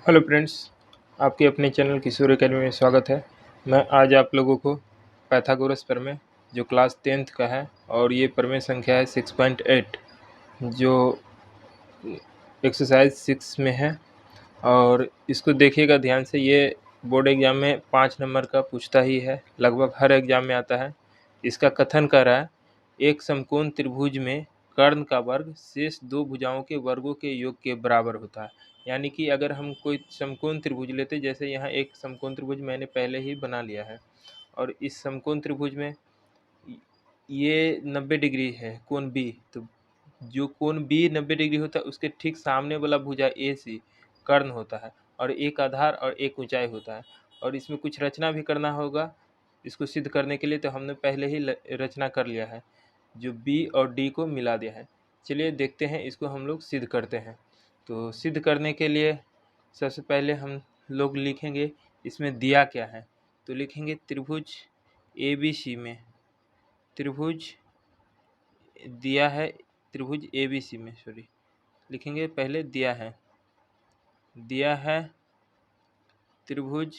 Hello friends, आपके अपने channel किशोर academy में स्वागत है। मैं आज आप लोगों को पाइथागोरस प्रमेय जो क्लास 10th का है और ये प्रमेय संख्या है 6.8 जो एक्सरसाइज 6 में है। और इसको देखिएगा ध्यान से, ये बोर्ड एग्जाम में 5 नंबर का पूछता ही है, लगभग हर एग्जाम में आता है। इसका कथन कर रहा है, एक समकोण त्रिभुज में कर्ण का वर्ग शेष दो भुजाओं के वर्गों के योग के बराबर होता है। यानी कि अगर हम कोई समकोण त्रिभुज लेते, जैसे यहाँ एक समकोण त्रिभुज मैंने पहले ही बना लिया है और इस समकोण त्रिभुज में ये 90 डिग्री है कोण बी, तो जो कोण बी 90 डिग्री होता है उसके ठीक सामने वाला भुजा ए सी कर्ण होता है और एक आधार और एक ऊंचाई होता है। और इसमें कुछ रचना भी करना होगा इसको सिद्ध करने के लिए, तो हमने पहले ही रचना कर लिया है, जो बी और डी को मिला दिया है। चलिए देखते हैं, इसको हम लोग सिद्ध करते हैं। तो सिद्ध करने के लिए सबसे पहले हम लोग लिखेंगे इसमें दिया क्या है। तो लिखेंगे त्रिभुज ए बी सी में, त्रिभुज दिया है, त्रिभुज ए बी सी में लिखेंगे पहले दिया है त्रिभुज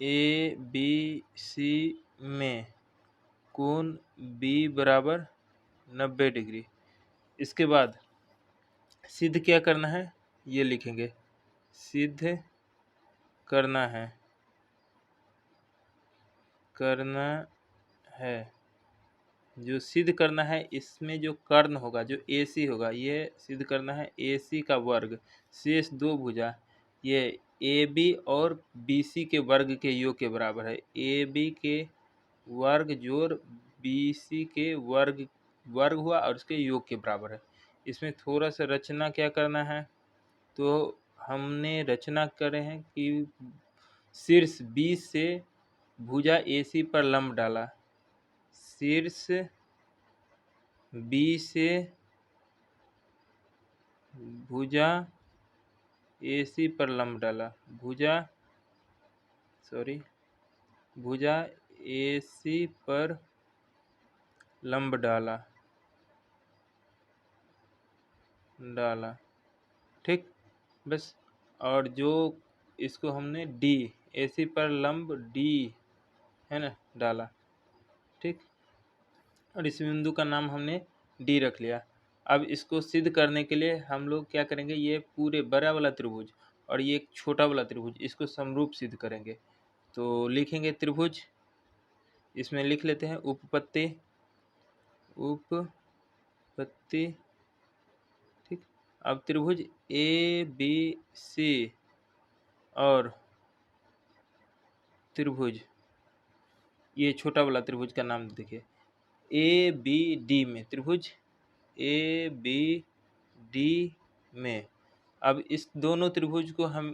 ए बी सी में कोण बी बराबर 90 डिग्री। इसके बाद सिद्ध क्या करना है ये लिखेंगे, सिद्ध करना है जो सिद्ध करना है, इसमें जो कर्ण होगा जो ए सी होगा, ये सिद्ध करना है ए सी का वर्ग शेष दो भुजा ये ए बी और बी सी के वर्ग के योग के बराबर है। ए बी के वर्ग जोड़ बी सी के वर्ग हुआ और उसके योग के बराबर है। इसमें थोड़ा सा रचना क्या करना है, तो हमने रचना करे हैं कि शीर्ष बी से भुजा ए सी पर लंब डाला, शीर्ष बी से भुजा ए सी पर लंब डाला, भुजा ए सी पर लंब डाला, ठीक, बस। और जो इसको हमने डी ए सी पर लंब डी है ना डाला, ठीक, और इस बिंदु का नाम हमने डी रख लिया। अब इसको सिद्ध करने के लिए हम लोग क्या करेंगे, ये पूरे बड़ा वाला त्रिभुज और ये एक छोटा वाला त्रिभुज, इसको समरूप सिद्ध करेंगे। तो लिखेंगे त्रिभुज, इसमें लिख लेते हैं उपपत्ति, ठीक। अब त्रिभुज ए बी सी और त्रिभुज, ये छोटा वाला त्रिभुज का नाम देखिए ए बी डी में, त्रिभुज ए बी डी में। अब इस दोनों त्रिभुज को हम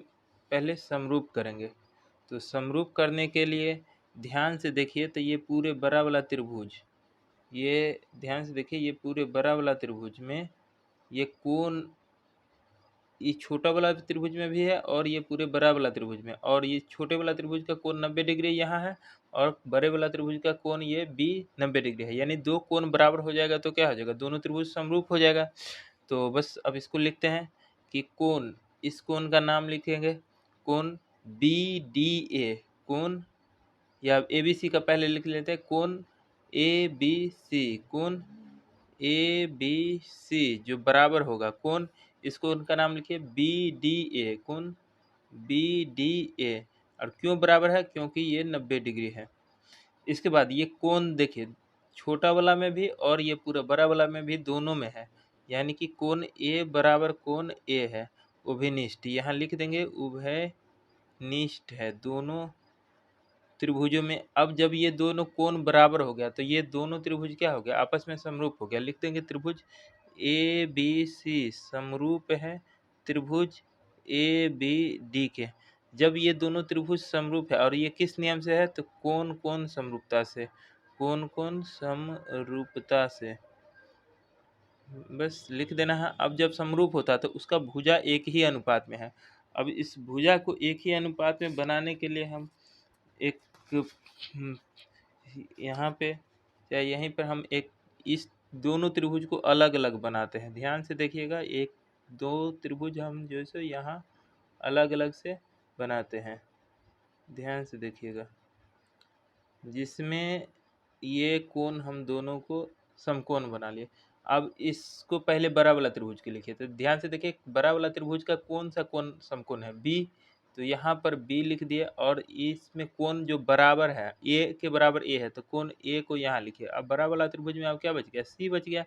पहले समरूप करेंगे। तो समरूप करने के लिए ध्यान से देखिए, तो ये पूरे बड़ा वाला त्रिभुज, ये ध्यान से देखिए, ये पूरे बड़ा वाला त्रिभुज में ये कोण, ये छोटा वाला त्रिभुज में भी है और ये पूरे बड़ा वाला त्रिभुज में, और ये छोटे वाला त्रिभुज का कोण 90 डिग्री यहाँ है और बड़े वाला त्रिभुज का कोण ये बी 90 डिग्री है। यानी दो कोण बराबर हो जाएगा तो क्या हो जाएगा, दोनों त्रिभुज समरूप हो जाएगा। तो बस अब इसको लिखते हैं कि कोण, इस कोण का नाम लिखेंगे कोण बी डी ए, कोण या ए बी सी का पहले लिख लेते हैं, कोण ए बी सी, कोण ए बी सी जो बराबर होगा कोण, इसको उनका नाम लिखिए बी डी ए, कोण बी डी ए। और क्यों बराबर है, क्योंकि ये 90 डिग्री है। इसके बाद ये कोण देखिए, छोटा वाला में भी और ये पूरा बड़ा वाला में भी, दोनों में है। यानी कि कोण ए बराबर कोण ए है, उभयनिष्ठ, यहाँ लिख देंगे उभयनिष्ठ है दोनों त्रिभुजों में। अब जब ये दोनों कोण बराबर हो गया तो ये दोनों त्रिभुज क्या हो गया, आपस में समरूप हो गया। लिख देंगे त्रिभुज ए बी सी समरूप है त्रिभुज ए बी डी के। जब ये दोनों त्रिभुज समरूप है और ये किस नियम से है, तो कोण कोण समरूपता से, कोण कोण समरूपता से, बस लिख देना है। अब जब समरूप होता है तो उसका भुजा एक ही अनुपात में है। अब इस भुजा को एक ही अनुपात में बनाने के लिए हम एक यहाँ पे या यहीं पर हम एक इस दोनों त्रिभुज को अलग अलग बनाते हैं। ध्यान से देखिएगा, एक दो त्रिभुज हम जैसे यहाँ अलग अलग से बनाते हैं। ध्यान से देखिएगा, जिसमें ये कोण हम दोनों को समकोण बना लिए। अब इसको पहले बड़ा वाला त्रिभुज के लिखे, तो ध्यान से देखिए बड़ा वाला त्रिभुज का कौन सा कोण समकोण है, बी, तो यहाँ पर बी लिख दिए और इसमें कोण जो बराबर है ए के बराबर ए है, तो कोण ए को यहाँ लिखिए। अब बड़ा वाला त्रिभुज में अब क्या बच गया, सी बच गया।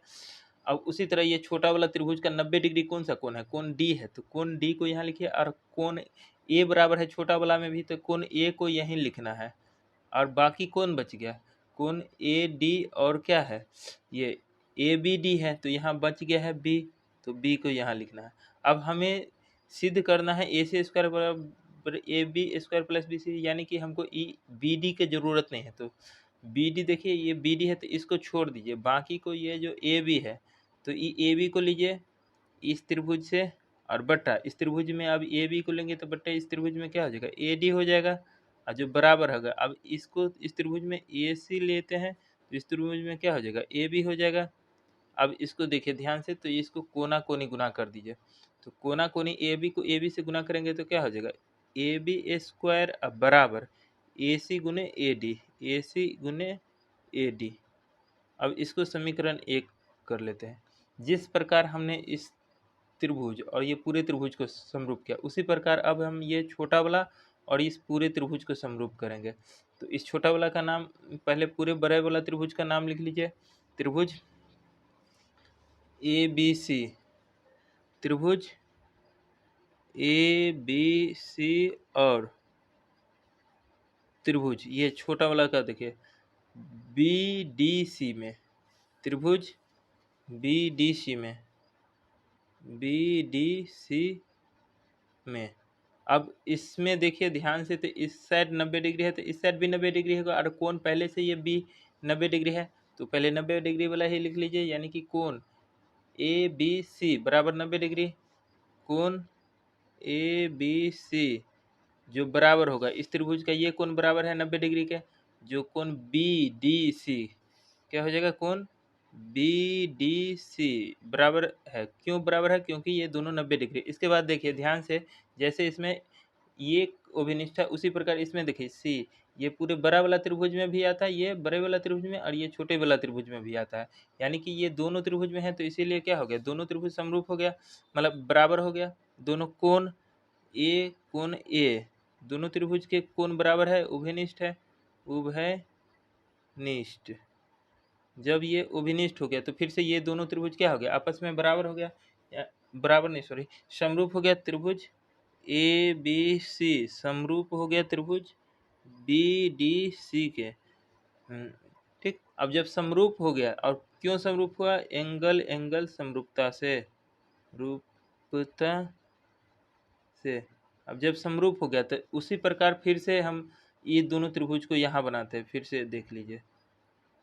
अब उसी तरह ये छोटा वाला त्रिभुज का 90 डिग्री कौन सा कोण है, कोण डी है, तो कोण डी को यहाँ लिखिए। और कोण ए बराबर है छोटा वाला में भी, तो कोण ए को यहीं लिखना है। और बाकी कौन बच गया, कौन ए डी, और क्या है ये ए बी डी है, तो यहाँ बच गया है बी, तो बी को यहाँ लिखना है। अब हमें सिद्ध करना है ए सी स्क्वायर बराबर A B square plus B C, यानी कि हमको ई बी डी की जरूरत नहीं है। तो बी डी देखिए ये बी डी है, तो इसको छोड़ दीजिए, बाकी को ये जो ए बी है, तो ए बी को लीजिए इस त्रिभुज से, और बट्टा इस त्रिभुज में अब ए बी को लेंगे तो बट्टा इस त्रिभुज में क्या हो जाएगा, ए डी हो जाएगा, और जो बराबर होगा। अब इसको इस त्रिभुज में ए सी लेते हैं, तो इस त्रिभुज में क्या हो जाएगा, ए बी हो जाएगा। अब इसको देखिए ध्यान से, तो इसको कोना कोनी गुना कर दीजिए, तो कोना कोनी ए बी को ए बी से गुना करेंगे तो क्या हो जाएगा, ए बी स्क्वायर अब बराबर ए सी गुने ए डी, ए सी गुने ए डी। अब इसको समीकरण 1 कर लेते हैं। जिस प्रकार हमने इस त्रिभुज और ये पूरे त्रिभुज को समरूप किया, उसी प्रकार अब हम ये छोटा वाला और इस पूरे त्रिभुज को समरूप करेंगे। तो इस छोटा वाला का नाम, पहले पूरे बड़े वाला त्रिभुज का नाम लिख लीजिए, त्रिभुज ए बी सी, त्रिभुज ए बी सी, और त्रिभुज ये छोटा वाला का देखिए बी डी सी में, त्रिभुज बी डी सी में, बी डी सी में। अब इसमें देखिए ध्यान से, तो इस साइड 90 डिग्री है, तो इस साइड भी 90 डिग्री होगा, और कोण पहले से ये बी 90 डिग्री है, तो पहले 90 डिग्री वाला ही लिख लीजिए, यानी कि कोण ए बी सी बराबर 90 डिग्री, कोण ए बी सी जो बराबर होगा इस त्रिभुज का ये कोण बराबर है 90 डिग्री के, जो कोण बी डी सी क्या हो जाएगा, कोण बी डी सी बराबर है। क्यों बराबर है, क्योंकि ये दोनों 90 डिग्री। इसके बाद देखिए ध्यान से, जैसे इसमें ये अभिनिष्ठ है, उसी प्रकार इसमें देखिए सी, ये पूरे बड़ा वाला त्रिभुज में भी आता है, ये बड़े वाला त्रिभुज में, और ये छोटे वाला त्रिभुज में भी आता है। यानी कि ये दोनों त्रिभुज में है, तो इसीलिए क्या हो गया, दोनों त्रिभुज समरूप हो गया, मतलब बराबर हो गया। दोनों कोण ए दोनों त्रिभुज के कोण बराबर है, उभयनिष्ठ है, उभयनिष्ठ। जब ये उभयनिष्ठ हो गया, तो फिर से ये दोनों त्रिभुज क्या हो गया, आपस में बराबर हो गया, बराबर नहीं सॉरी समरूप हो गया। त्रिभुज ए बी सी समरूप हो गया त्रिभुज बी डी सी के। ठीक, अब जब समरूप हो गया, और क्यों समरूप हुआ, एंगल समरूपता से, रूपता से। अब जब समरूप हो गया, तो उसी प्रकार फिर से हम ये दोनों त्रिभुज को यहाँ बनाते हैं। फिर से देख लीजिए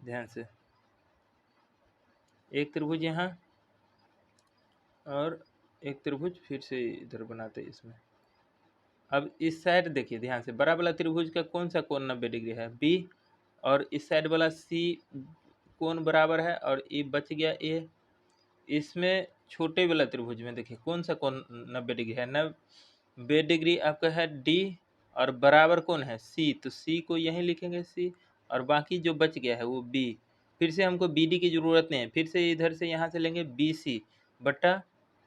ध्यान से, एक त्रिभुज यहाँ और एक त्रिभुज फिर से इधर बनाते हैं इसमें। अब इस साइड देखिए ध्यान से, बड़ा वाला त्रिभुज का कौन सा कोण 90 डिग्री है, बी, और इस साइड वाला सी कोण बराबर है, और ये बच गया ए। इसमें छोटे वाला त्रिभुज में देखिए कौन सा कोण 90 डिग्री है, 90 डिग्री आपका है डी, और बराबर कौन है सी, तो सी को यहीं लिखेंगे सी, और बाकी जो बच गया है वो बी। फिर से हमको बी डी की जरूरत नहीं है, फिर से इधर से यहाँ से लेंगे बी सी बट्टा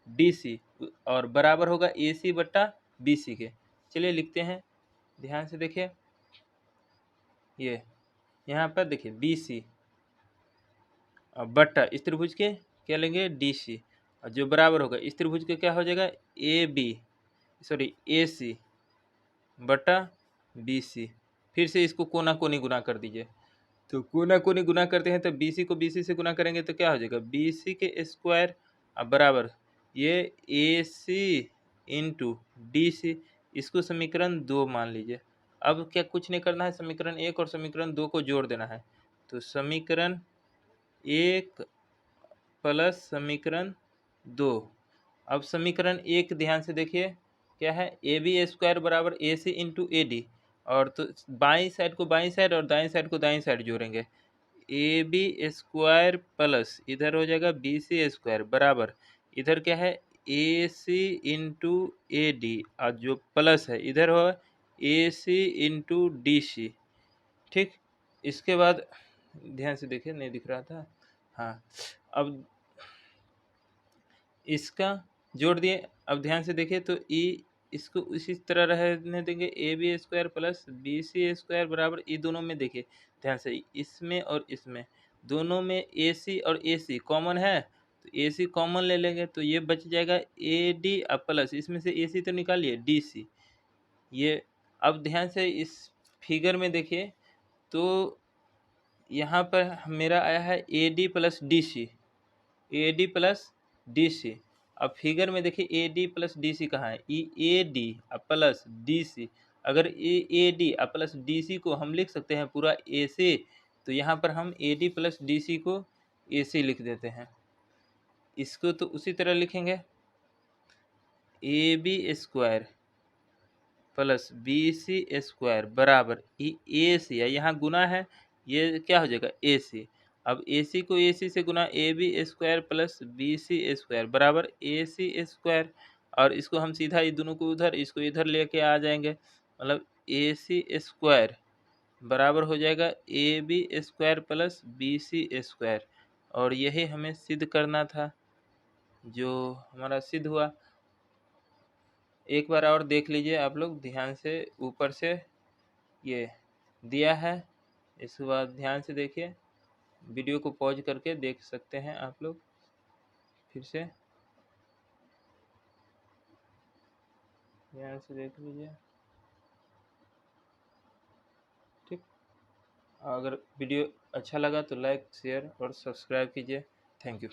डी सी, और बराबर होगा ए सी बट्टा बी सी के। चलिए लिखते हैं, ध्यान से देखिए, ये यहाँ पर देखिए बी सी और बट्टा इस त्रिभुज के क्या लेंगे डी सी, और जो बराबर होगा इस त्रिभुज के क्या हो जाएगा ए बी सॉरी ए सी बटा बी सी। फिर से इसको कोना कोनी गुना कर दीजिए, तो कोना कोनी गुना करते हैं तो बी सी को बी सी से गुना करेंगे तो क्या हो जाएगा बी सी के स्क्वायर अब बराबर ये ए सी इंटू डी सी। इसको समीकरण 2 मान लीजिए। अब क्या कुछ नहीं करना है, समीकरण 1 और समीकरण 2 को जोड़ देना है। तो समीकरण 1 प्लस समीकरण 2। अब समीकरण 1 ध्यान से देखिए क्या है, ए बी स्क्वायर बराबर A C into A D, और तो बाईं साइड को बाईं साइड और दाईं साइड को दाईं साइड जोड़ेंगे। ए बी स्क्वायर प्लस इधर हो जाएगा बी सी स्क्वायर बराबर इधर क्या है ए सी इंटू ए डी, और जो प्लस है इधर होगा ए सी इंटू डी सी। ठीक, इसके बाद ध्यान से देखिए, नहीं दिख रहा था, हाँ अब इसका जोड़ दिए। अब ध्यान से देखिए तो ई इसको इसी तरह रहने देंगे, A B square plus B C square बराबर, ई दोनों में देखिए ध्यान से, इसमें और इसमें दोनों में ए सी और ए सी कॉमन है, तो ए सी कॉमन ले लेंगे तो ये बच जाएगा ए डी प्लस, इसमें से ए सी तो निकालिए डी सी। ये अब ध्यान से इस फिगर में देखिए तो यहाँ पर मेरा आया है A D plus D C, A D plus D C. अब फिगर में देखिए A D plus D C कहाँ है, A D plus D C. अगर A D plus D C को हम लिख सकते हैं पूरा ए से, तो यहाँ पर हम A D plus D C को ए से लिख देते हैं। इसको तो उसी तरह लिखेंगे, A B square plus B C square बराबर ए सी है, यहाँ गुना है, ये क्या हो जाएगा ए सी। अब ए सी को ए सी से गुना, A B square plus B C square बराबर ए सी स्क्वायर, और इसको हम सीधा ये दोनों को उधर, इसको इधर लेके आ जाएंगे, मतलब ए सी स्क्वायर बराबर हो जाएगा A B square plus B C square. और यही हमें सिद्ध करना था, जो हमारा सिद्ध हुआ। एक बार और देख लीजिए आप लोग ध्यान से, ऊपर से ये दिया है, इसके बाद ध्यान से देखिए, वीडियो को पॉज करके देख सकते हैं आप लोग, फिर से ध्यान से देख लीजिए। ठीक, अगर वीडियो अच्छा लगा तो लाइक शेयर और सब्सक्राइब कीजिए। Thank you.